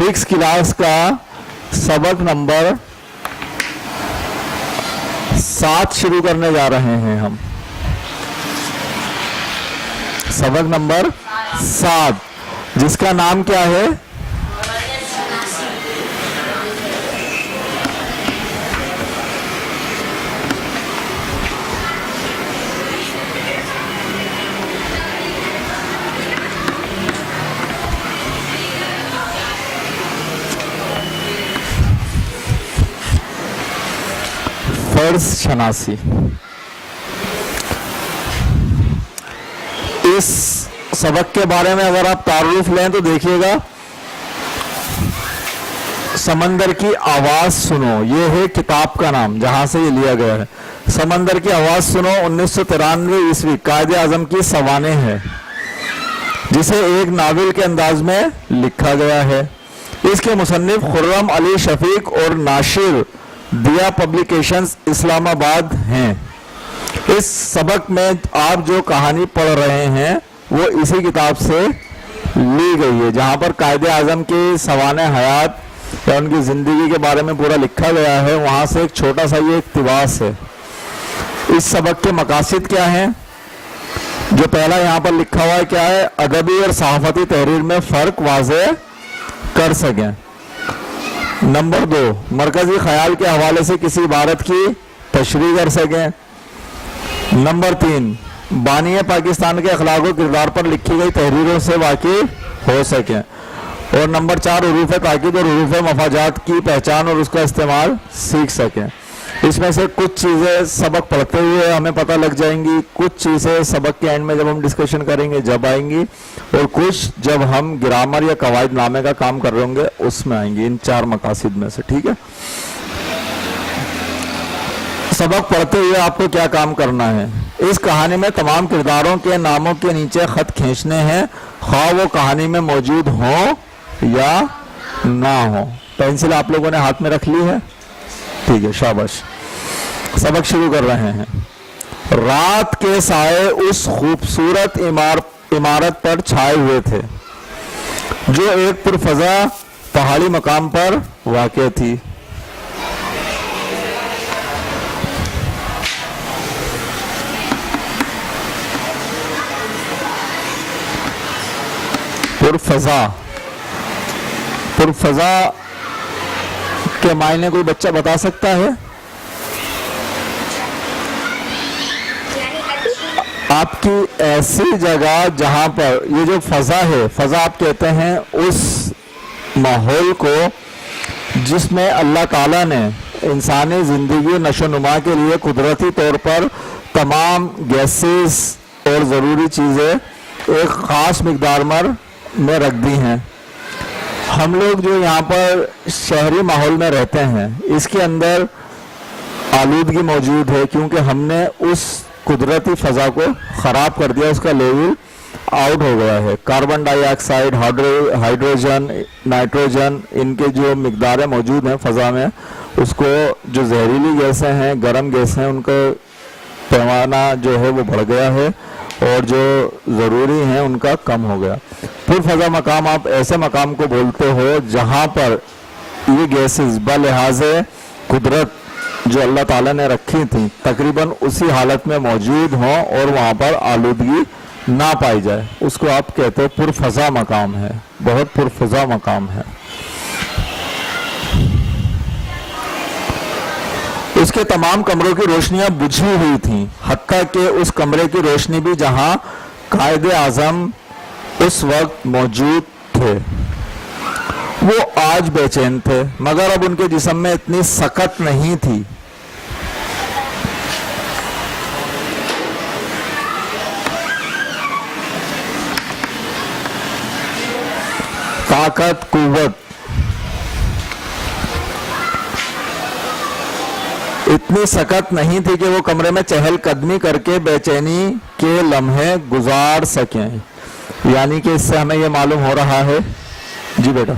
6 class का सबक number 7 शुरू करने जा रहे हैं हम। सबक नंबर 7, जिसका नाम क्या है? फर्ज शनासी। इस सबक के बारे में अगर आप तारुफ लें तो देखिएगा, समंदर की आवाज सुनो, ये है किताब का नाम जहां से ये लिया गया है। समंदर की आवाज सुनो 1993 ईस्वी कायदे आजम की सवानेह है, जिसे एक नावल के अंदाज में लिखा गया है। इसके मुसन्निफ खुर्रम अली शफीक और नाशिर दिया पब्लिकेशंस इस्लामाबाद हैं। इस सबक में आप जो कहानी पढ़ रहे हैं वो इसी किताब से ली गई है, जहां पर कायदे आजम की सवाने हयात या उनकी जिंदगी के बारे में पूरा लिखा गया है। वहां से एक छोटा सा ये इक्तिबास है। इस सबक के मकासद क्या हैं? जो पहला यहाँ पर लिखा हुआ है क्या है? अदबी और सहाफती तहरीर में फर्क वाज़ेह कर सकें। नंबर 2, मरकजी ख्याल के हवाले से किसी इबारत की तशरीह कर सकें। नंबर 3, बानी पाकिस्तान के अखलाक व किरदार पर लिखी गई तहरीरों से वाकिफ हो सकें। और नंबर 4, हुरूफ ताकीद और हुरूफ मफाजात की पहचान और उसका इस्तेमाल सीख सकें। इसमें से कुछ चीज़ें सबक पढ़ते हुए हमें पता लग जाएंगी, कुछ चीज़ें सबक के एंड में जब हम डिस्कशन करेंगे जब आएंगी, और कुछ जब हम ग्रामर या कवायद नामे का काम कर रहे होंगे उसमें आएंगी, इन 4 मकासद में से। ठीक है, सबक पढ़ते हुए आपको क्या काम करना है? इस कहानी में तमाम किरदारों के नामों के नीचे खत खींचने हैं, ख्वाह वो कहानी में मौजूद हो या ना हो। पेंसिल आप लोगों ने हाथ में रख ली है? ठीक है, शाबाश। सबक शुरू कर रहे हैं। रात के साए उस खूबसूरत इमारत पर छाए हुए थे जो एक पुरफजा पहाड़ी मकाम पर वाक़ थी। पुरफजा के मायने कोई बच्चा बता सकता है? आपकी ऐसी जगह जहां पर ये जो फजा है, फजा आप कहते हैं उस माहौल को जिसमें अल्लाह ताला ने इंसानी जिंदगी नशोनुमा के लिए कुदरती तौर पर तमाम गैसेस और ज़रूरी चीज़ें एक ख़ास मिकदार में रख दी हैं। हम लोग जो यहाँ पर शहरी माहौल में रहते हैं इसके अंदर आलूदगी मौजूद है, क्योंकि हमने उस कुदरती फ़ज़ा को ख़राब कर दिया, उसका लेवल आउट हो गया है। कार्बन डाइऑक्साइड, हाइड्रोजन, नाइट्रोजन, इनके जो मिकदारें मौजूद हैं फ़ज़ा में, उसको जो जहरीली गैसें हैं, गर्म गैसें हैं, उनका पैमाना जो है वो बढ़ गया है और जो ज़रूरी हैं उनका कम हो गया। पुरफजा मकाम आप ऐसे मकाम को बोलते हो जहाँ पर ये गैसेस बलिहाज़े कुदरत जो अल्लाह ताला ने रखी थी तकरीबन उसी हालत में मौजूद हों और वहाँ पर आलूदगी ना पाई जाए, उसको आप कहते हो पुरफजा मकाम है। बहुत पुरफजा मकाम है। उसके तमाम कमरों की रोशनियां बुझी हुई थीं, हत्ता कि उस कमरे की रोशनी भी जहां कायदे आजम उस वक्त मौजूद थे। वो आज बेचैन थे, मगर अब उनके जिस्म में इतनी सकत नहीं थी। ताकत, कुव्वत इतनी सकत नहीं थी कि वो कमरे में चहलकदमी करके बेचैनी के लम्हे गुजार सकें। यानी कि इससे हमें ये मालूम हो रहा है। जी बेटा।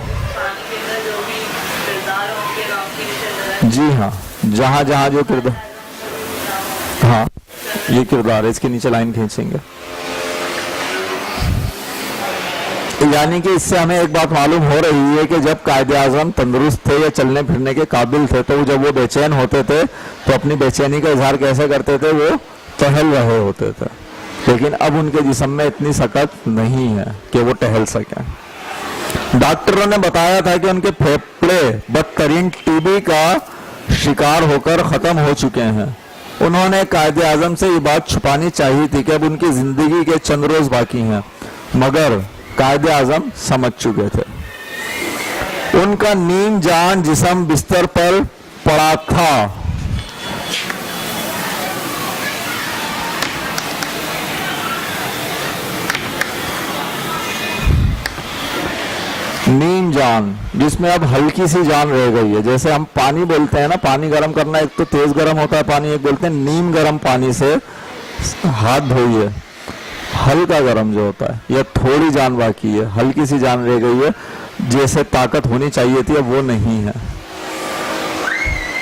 जी हाँ, जहाँ जहाँ जो किरदार, हाँ ये किरदार है, इसके नीचे लाइन खींचेंगे। यानी कि इससे हमें एक बात मालूम हो रही है कि जब कायदे आजम तंदुरुस्त थे या चलने फिरने के काबिल थे, तो जब वो बेचैन होते थे तो अपनी बेचैनी का इजहार कैसे करते थे? वो टहल रहे होते थे। लेकिन अब उनके जिस्म में इतनी सकत नहीं है कि वो टहल सकें। डॉक्टरों ने बताया था कि उनके फेफड़े बदतरीन टीबी का शिकार होकर खत्म हो चुके हैं। उन्होंने कायदे आजम से ये बात छुपानी चाहिए थी कि अब उनकी जिंदगी के चंद रोज बाकी हैं, मगर कायदे आजम समझ चुके थे। उनका नीम जान जिस्म बिस्तर पर पड़ा था। नीम जान जिसमें अब हल्की सी जान रह गई है। जैसे हम पानी बोलते हैं ना, पानी गर्म करना, एक तो तेज गर्म होता है पानी, एक बोलते हैं नीम गर्म पानी से हाथ धोइए, हल्का गर्म जो होता है, या थोड़ी जान बाकी है, हल्की सी जान रह गई है, जैसे ताकत होनी चाहिए थी अब वो नहीं है।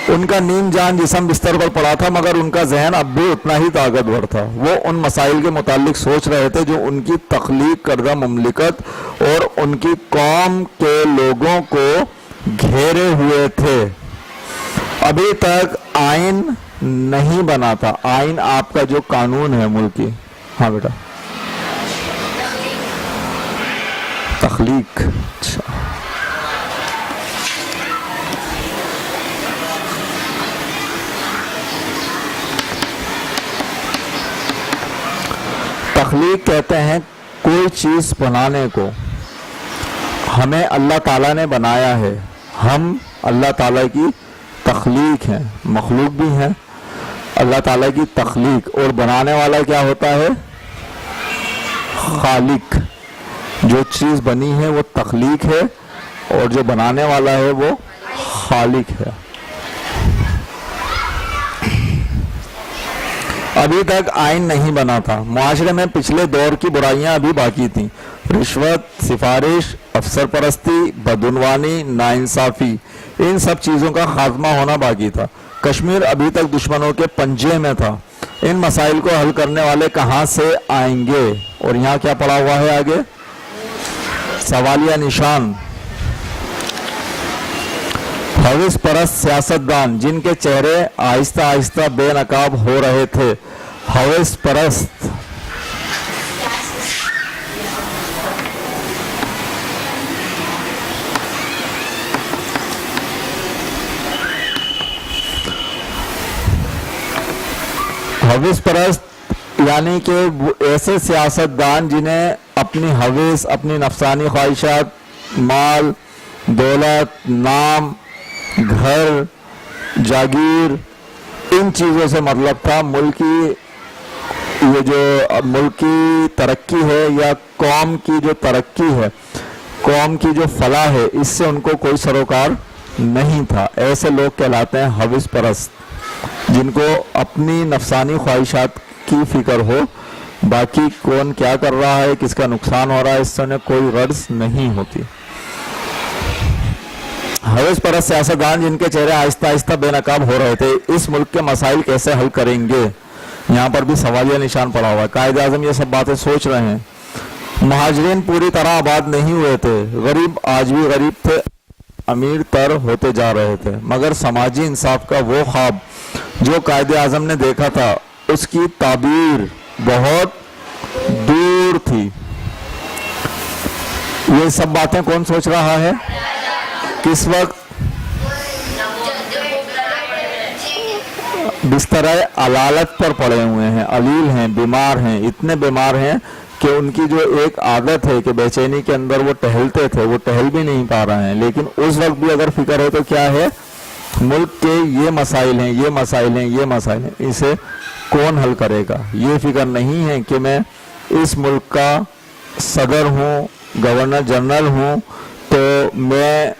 उनका नीम जान जिस्म बिस्तर पर पड़ा था, मगर उनका जहन अब भी उतना ही ताकतवर था। वो उन मसाइल के मुतालिक सोच रहे थे जो उनकी तख्लीक करदा मुमलिकत और उनकी कौम के लोगों को घेरे हुए थे। अभी तक आइन नहीं बना था। आइन आपका जो कानून है मुल्की। हाँ बेटा, तख्लीक। अच्छा, तख्लीक कहते हैं कोई चीज बनाने को। हमें अल्लाह ताला ने बनाया है, हम अल्लाह ताला की तख्लीक हैं, मखलूक भी हैं। अल्लाह ताला की तख्लीक, और बनाने वाला क्या होता है? खालिक। जो चीज बनी है वो तख्लीक है, और जो बनाने वाला है वो खालिक है। अभी तक आइन नहीं बना था। मुआशरे में पिछले दौर की बुराइयां अभी बाकी थीं। रिश्वत, सिफारिश, अफसर परस्ती, बदउनवानी, नाइंसाफी, इन सब चीज़ों का खात्मा होना बाकी था। कश्मीर अभी तक दुश्मनों के पंजे में था। इन मसाइल को हल करने वाले कहाँ से आएंगे? और यहाँ क्या पड़ा हुआ है आगे? सवालिया निशान। हविस परस्त सियासतदान जिनके चेहरे आहिस्ता आहिस्ता बेनकाब हो रहे थे। हविस परस्त हविस परस्त यानी कि ऐसे सियासतदान जिन्हें अपनी हविस, अपनी नफसानी ख्वाहिशात, माल, दौलत, नाम, घर, जागीर, इन चीज़ों से मतलब था। मुल्की ये जो मुल्की तरक्की है या कौम की जो तरक्की है, कौम की जो फलाह है, इससे उनको कोई सरोकार नहीं था। ऐसे लोग कहलाते हैं हविस परस्त, जिनको अपनी नफसानी ख्वाहिशात की फिक्र हो, बाकी कौन क्या कर रहा है, किसका नुकसान हो रहा है, इससे उन्हें कोई गर्ज नहीं होती। हविस परस्त सियासतदान जिनके चेहरे आहिस्ता आहिस्ता बेनकाब हो रहे थे। इस मुल्क के मसाइल कैसे हल करेंगे? यहाँ पर भी सवालिया निशान पड़ा हुआ है। कायदे आजम ये सब बातें सोच रहे हैं। महाजरीन पूरी तरह आबाद नहीं हुए थे, गरीब आज भी गरीब थे, अमीर तर होते जा रहे थे। मगर समाजी इंसाफ का वो ख्वाब जो कायदे आजम ने देखा था, उसकी ताबीर बहुत दूर थी। ये सब बातें कौन सोच रहा है? किस वक्त? बिस्तर अलालत पर पड़े हुए हैं, अलील हैं, बीमार हैं, इतने बीमार हैं कि उनकी जो एक आदत है कि बेचैनी के अंदर वो टहलते थे, वो टहल भी नहीं पा रहे हैं। लेकिन उस वक्त भी अगर फिक्र है तो क्या है? मुल्क के ये मसाइल हैं, ये मसाइल हैं, ये मसाइल हैं, इसे कौन हल करेगा? ये फिक्र नहीं है कि मैं इस मुल्क का सदर हूँ, गवर्नर जनरल हूँ, तो मैं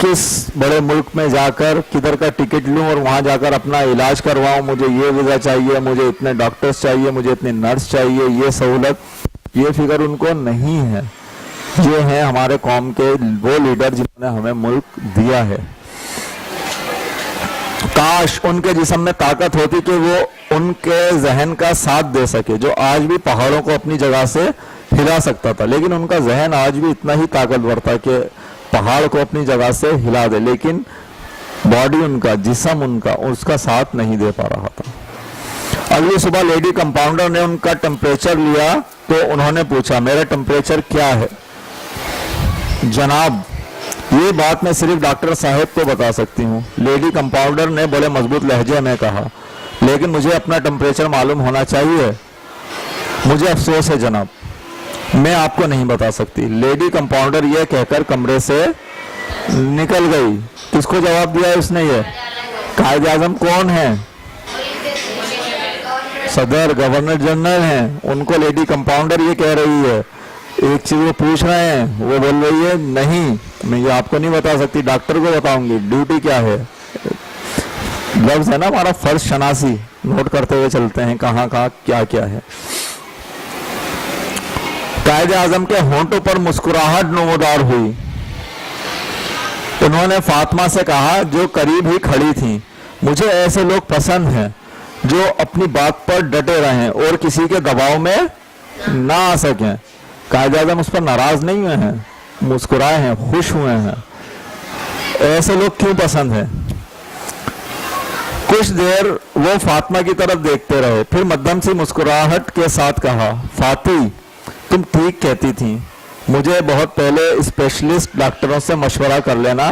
किस बड़े मुल्क में जाकर किधर का टिकट लूं और वहां जाकर अपना इलाज करवाऊं, मुझे ये वीज़ा चाहिए, मुझे इतने डॉक्टर्स चाहिए, मुझे इतनी नर्स चाहिए, ये सहूलत, ये फिक्र उनको नहीं है। ये हैं हमारे कौम के वो लीडर जिन्होंने हमें मुल्क दिया है। काश उनके जिस्म में ताकत होती कि वो उनके जहन का साथ दे सके, जो आज भी पहाड़ों को अपनी जगह से हिला सकता था, लेकिन उनका जहन आज भी इतना ही ताकतवर था कि पहाड़ को अपनी जगह से हिला दे, लेकिन बॉडी उनका, जिस्म उनका उसका साथ नहीं दे पा रहा था। अगली सुबह लेडी कंपाउंडर ने उनका टेम्परेचर लिया तो उन्होंने पूछा, मेरा टेम्परेचर क्या है? जनाब, ये बात मैं सिर्फ डॉक्टर साहब को बता सकती हूँ, लेडी कंपाउंडर ने बड़े मजबूत लहजे में कहा, लेकिन मुझे अपना टेम्परेचर मालूम होना चाहिए। मुझे अफसोस है जनाब, मैं आपको नहीं बता सकती। लेडी कंपाउंडर यह कहकर कमरे से निकल गई। किसको जवाब दिया उसने? ये कायदे आजम कौन है? सदर, गवर्नर जनरल हैं, उनको लेडी कंपाउंडर ये कह रही है। एक चीज वो पूछ रहे हैं, वो बोल रही है नहीं मैं ये आपको नहीं बता सकती, डॉक्टर को बताऊंगी, ड्यूटी क्या है। लफ्ज है ना हमारा फर्ज शनासी, नोट करते हुए चलते हैं कहाँ कहाँ क्या क्या है। कायदे आजम के होंठों पर मुस्कुराहट नमूदार हुई। उन्होंने फातिमा से कहा जो करीब ही खड़ी थी, मुझे ऐसे लोग पसंद हैं जो अपनी बात पर डटे रहें और किसी के दबाव में ना आ सकें। कायदे आजम उस पर नाराज नहीं हुए हैं, मुस्कुराए हैं, खुश हुए हैं। ऐसे लोग क्यों पसंद हैं? कुछ देर वो फातिमा की तरफ देखते रहे, फिर मध्यम सी मुस्कुराहट के साथ कहा, फाती तुम ठीक कहती थी, मुझे बहुत पहले स्पेशलिस्ट डॉक्टरों से मशवरा कर लेना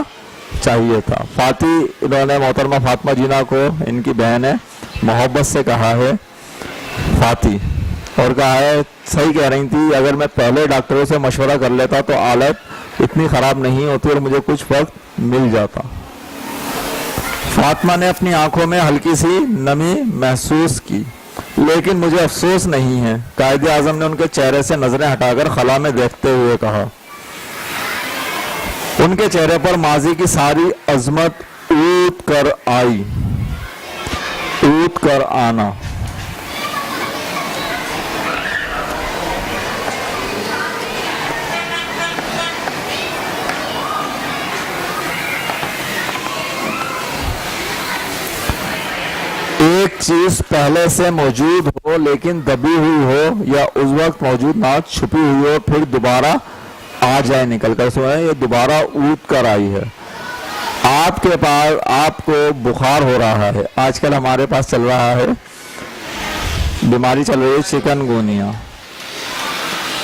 चाहिए था। फाती, इन्होंने मोहतरमा फातिमा जीना को, इनकी बहन है, मोहब्बत से कहा है फाती, और कहा है सही कह रही थी, अगर मैं पहले डॉक्टरों से मशवरा कर लेता तो हालत इतनी खराब नहीं होती और मुझे कुछ वक्त मिल जाता। फातिमा ने अपनी आंखों में हल्की सी नमी महसूस की, लेकिन मुझे अफसोस नहीं है। कायदे आजम ने उनके चेहरे से नजरें हटाकर खला में देखते हुए कहा। उनके चेहरे पर माजी की सारी अजमत ऊत कर आई, ऊत कर आना। एक चीज पहले से मौजूद हो लेकिन दबी हुई हो, या उस वक्त मौजूद ना छुपी हुई हो, फिर दोबारा आ जाए निकल कर, सुने ये दोबारा ऊत कर आई है। आपके पास, आपको बुखार हो रहा है, आजकल हमारे पास चल रहा है, बीमारी चल रही है चिकनगुनिया।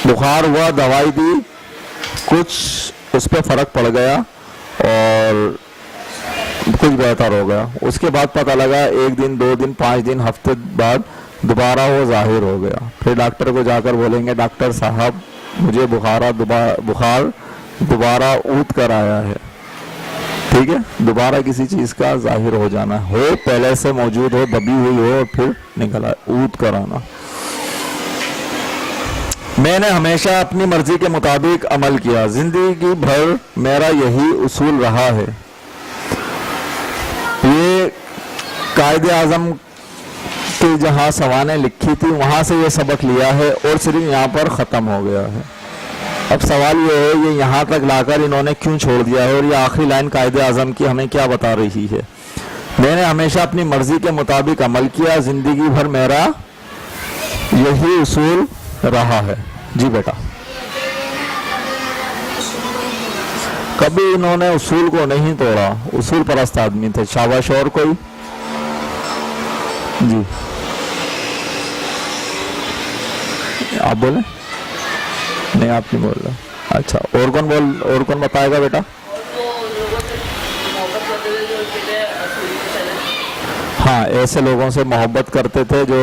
बुखार हुआ, दवाई दी, कुछ उस पर फर्क पड़ गया और कुछ बेहतर हो गया। उसके बाद पता लगा 1 दिन 2 दिन 5 दिन हफ्ते बाद दोबारा वो जाहिर हो गया। फिर डॉक्टर को जाकर बोलेंगे डॉक्टर साहब मुझे बुखार दोबारा ऊत कर आया है। ठीक है, दोबारा किसी चीज का जाहिर हो जाना हो, पहले से मौजूद हो, दबी हुई हो और फिर निकल आए, ऊत कर आना। मैंने हमेशा अपनी मर्जी के मुताबिक अमल किया, जिंदगी भर मेरा यही उसूल रहा है। ये कायदे आजम की जहां सवानें लिखी थी वहां से ये सबक लिया है और सिर्फ यहाँ पर ख़त्म हो गया है। अब सवाल ये है ये यहाँ तक लाकर इन्होंने क्यों छोड़ दिया है, और ये आखिरी लाइन कायदे आजम की हमें क्या बता रही है? मैंने हमेशा अपनी मर्जी के मुताबिक अमल किया, जिंदगी भर मेरा यही उसूल रहा है। जी बेटा, कभी इन्होंने उसूल को नहीं तोड़ा, उसूल परस्त आदमी थे। शाबाश। और कोई? जी आप बोले? नहीं आप नहीं बोल रहे। अच्छा, और कौन बताएगा बेटा? हाँ, ऐसे लोगों से मोहब्बत करते थे जो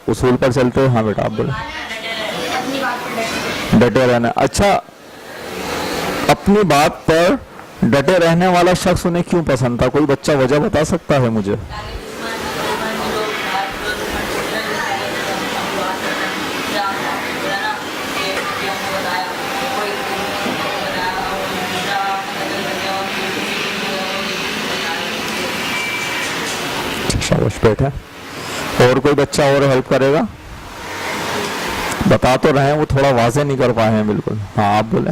उसूल पर चलते। हाँ बेटा आप बोले। डटे रहना। अच्छा, अपनी बात पर डटे रहने वाला शख्स उन्हें क्यों पसंद था? कोई बच्चा वजह बता सकता है मुझे? शाबाश बेटा। और कोई बच्चा और हेल्प करेगा? बता तो रहे हैं, वो थोड़ा वाज़ेह नहीं कर पाए हैं बिल्कुल। हाँ आप बोले।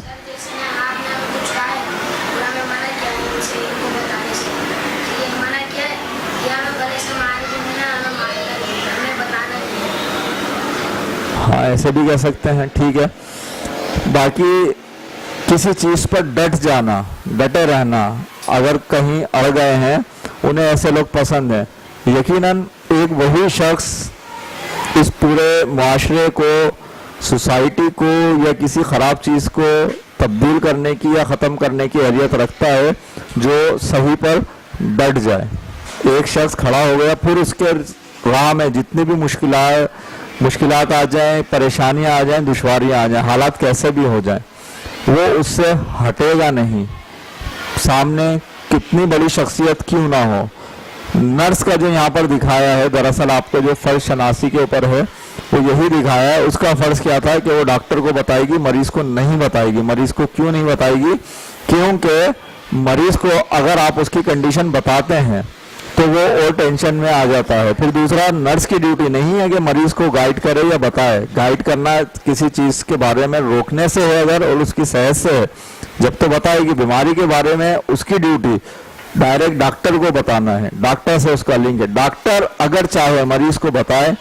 हाँ ऐसे भी कह सकते हैं, ठीक है। बाकी किसी चीज पर डट जाना, डटे रहना, अगर कहीं अड़ गए हैं, उन्हें ऐसे लोग पसंद हैं। यकीनन एक वही शख्स इस पूरे मुआशरे को, सोसाइटी को या किसी ख़राब चीज़ को तब्दील करने की या ख़त्म करने की अहलियत रखता है जो सही पर डट जाए। एक शख्स खड़ा हो गया, फिर उसके राह में जितनी भी मुश्किलात आ जाएं, परेशानियां आ जाएं, दुश्वारियां आ जाएं, हालात कैसे भी हो जाएं, वो उससे हटेगा नहीं, सामने कितनी बड़ी शख्सियत क्यों ना हो। नर्स का जो यहाँ पर दिखाया है, दरअसल आपको जो फर्ज शनासी के ऊपर है वो यही दिखाया है। उसका फर्ज क्या था कि वो डॉक्टर को बताएगी, मरीज को नहीं बताएगी। मरीज को क्यों नहीं बताएगी? क्योंकि मरीज को अगर आप उसकी कंडीशन बताते हैं तो वो और टेंशन में आ जाता है। फिर दूसरा, नर्स की ड्यूटी नहीं है कि मरीज को गाइड करे या बताए। गाइड करना किसी चीज के बारे में रोकने से है अगर, और उसकी सेहत से है, जब तो बताएगी। बीमारी के बारे में उसकी ड्यूटी डायरेक्ट डॉक्टर को बताना है, डॉक्टर से उसका लिंक है। डॉक्टर अगर चाहे मरीज को बताए,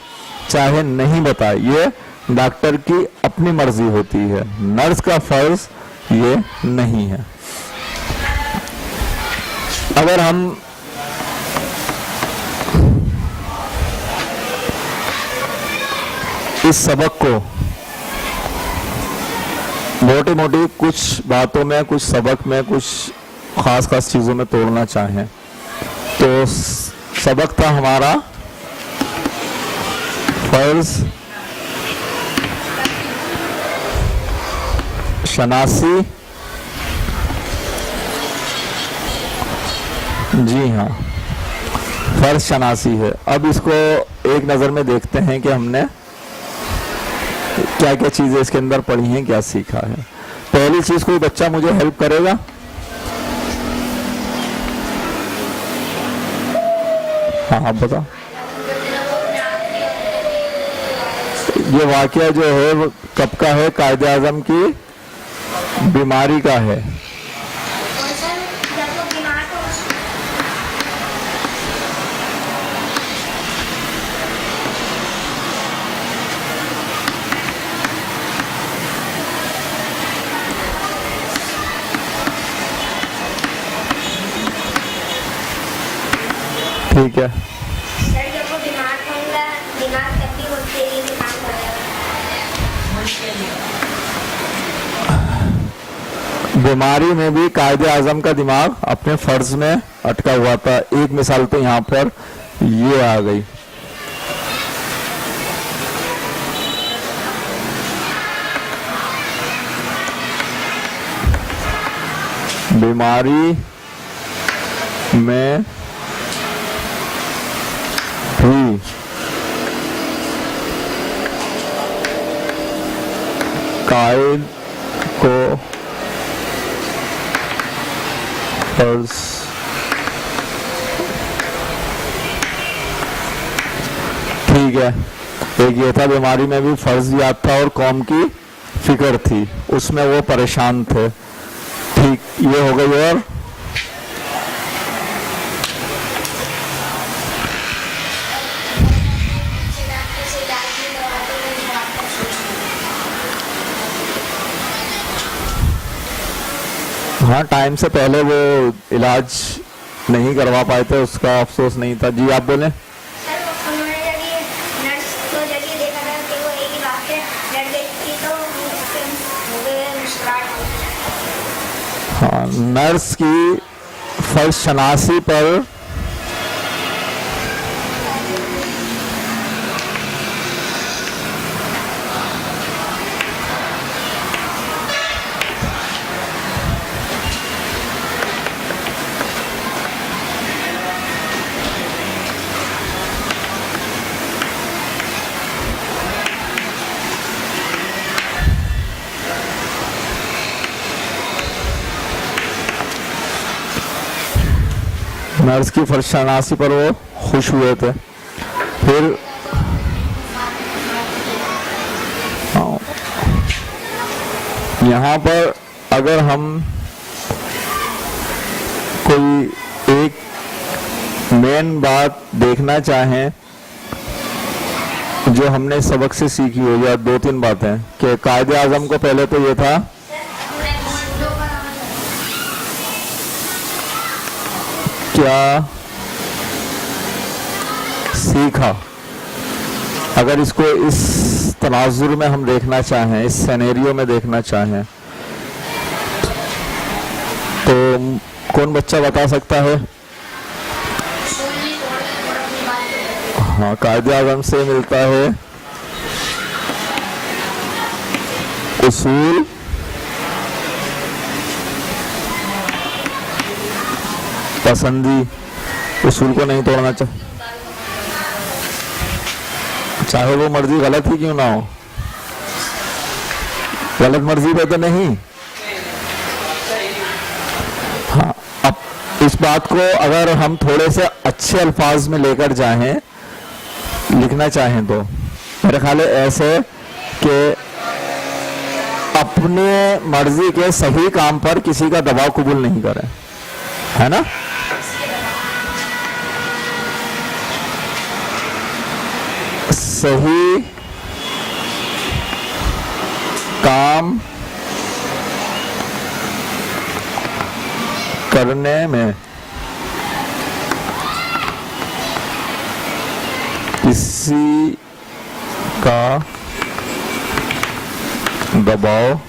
चाहे नहीं बताए, ये डॉक्टर की अपनी मर्जी होती है। नर्स का फर्ज ये नहीं है। अगर हम इस सबक को मोटी मोटी कुछ बातों में, कुछ सबक में, कुछ खास खास चीजों में तोड़ना चाहें तो सबक था हमारा फर्ज शनासी। जी हाँ, फर्ज शनासी है। अब इसको एक नजर में देखते हैं कि हमने क्या क्या चीजें इसके अंदर पढ़ी हैं, क्या सीखा है। पहली चीज, कोई बच्चा मुझे हेल्प करेगा? हाँ, आप बताओ। ये वाकया जो है वो कब का है? कायदे आजम की बीमारी का है। ठीक है, बीमारी में भी कायदे आजम का दिमाग अपने फर्ज में अटका हुआ था। एक मिसाल तो यहाँ पर ये आ गई। बीमारी में भी कायद को फर्ज ठीक है। एक ये था, बीमारी में भी फर्ज याद था और कौम की फिक्र थी, उसमें वो परेशान थे। ठीक, ये हो गई। और हाँ, टाइम से पहले वो इलाज नहीं करवा पाए थे, उसका अफसोस नहीं था। जी आप बोले। हाँ, नर्स की फर्ज शनासी पर नर्स की फर्ज शनासी पर वो खुश हुए थे। फिर यहाँ पर अगर हम कोई एक मेन बात देखना चाहें जो हमने इस सबक से सीखी हो या 2-3 बातें कि कायदे आजम को पहले तो ये था क्या सीखा। अगर इसको इस तनाजुर में हम देखना चाहें, इस सिनेरियो में देखना चाहें, तो कौन बच्चा बता सकता है? हाँ, कायदे आज़म से मिलता है उसूल पसंदी। उसूल को नहीं तोड़ना चाहे वो मर्जी गलत ही क्यों ना हो, गलत मर्जी पे तो नहीं। हाँ, अब इस बात को अगर हम थोड़े से अच्छे अल्फाज में लेकर जाएं, लिखना चाहें, तो मेरे ख्याल है ऐसे कि अपने मर्जी के सही काम पर किसी का दबाव कबूल नहीं करें, है ना। सही काम करने में किसी का दबाव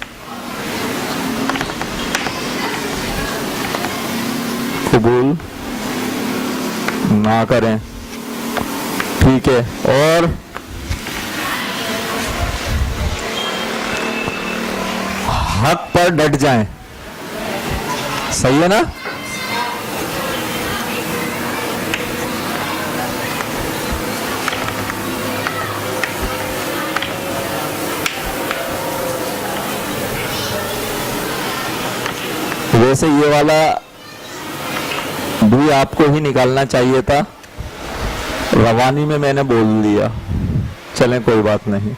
कबूल ना करें, ठीक है। और हक पर डट जाएं, सही है ना। वैसे ये वाला भी आपको ही निकालना चाहिए था, रवानी में मैंने बोल दिया, चलें कोई बात नहीं,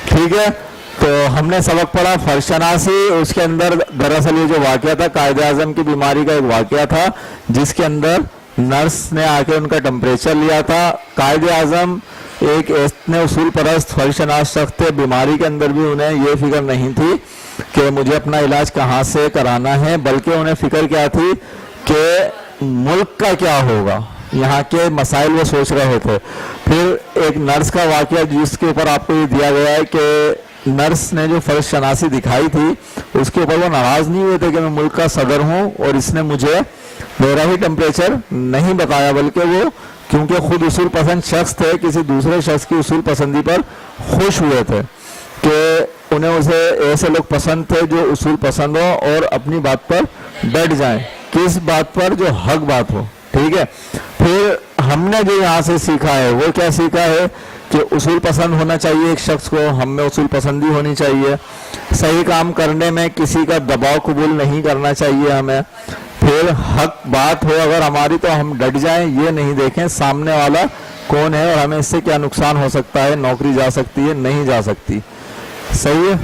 ठीक है। तो हमने सबक पढ़ा फर्शनासी, उसके अंदर दरअसल ये जो वाकया था कायदे आज़म की बीमारी का एक वाकया था, जिसके अंदर नर्स ने आके उनका टेम्परेचर लिया था। कायदे आज़म एक इतने उसूल परस्त फर्शनास शख्स थे, बीमारी के अंदर भी उन्हें ये फिक्र नहीं थी कि मुझे अपना इलाज कहाँ से कराना है, बल्कि उन्हें फिक्र क्या थी कि मुल्क का क्या होगा, यहाँ के मसाइल वो सोच रहे थे। फिर एक नर्स का वाकया जिसके ऊपर आपको ये दिया गया है कि नर्स ने जो फर्ज शनासी दिखाई थी उसके ऊपर वो नाराज नहीं हुए थे कि मैं मुल्क का सदर हूँ और इसने मुझे मेरा ही टेम्परेचर नहीं बताया, बल्कि वो क्योंकि खुद उसूल पसंद शख्स थे, किसी दूसरे शख्स की उसूल पसंदी पर खुश हुए थे कि उन्हें उसे ऐसे लोग पसंद थे जो उसूल पसंद हो और अपनी बात पर डट जाएं, किस बात पर, जो हक बात हो, ठीक है। फिर हमने जो यहाँ से सीखा है वो क्या सीखा है कि उसूल पसंद होना चाहिए एक शख्स को, हम में उसूल पसंदी होनी चाहिए, सही काम करने में किसी का दबाव कबूल नहीं करना चाहिए हमें। फिर हक बात हो अगर हमारी तो हम डट जाएं, ये नहीं देखें सामने वाला कौन है और हमें इससे क्या नुकसान हो सकता है, नौकरी जा सकती है नहीं जा सकती, सही है।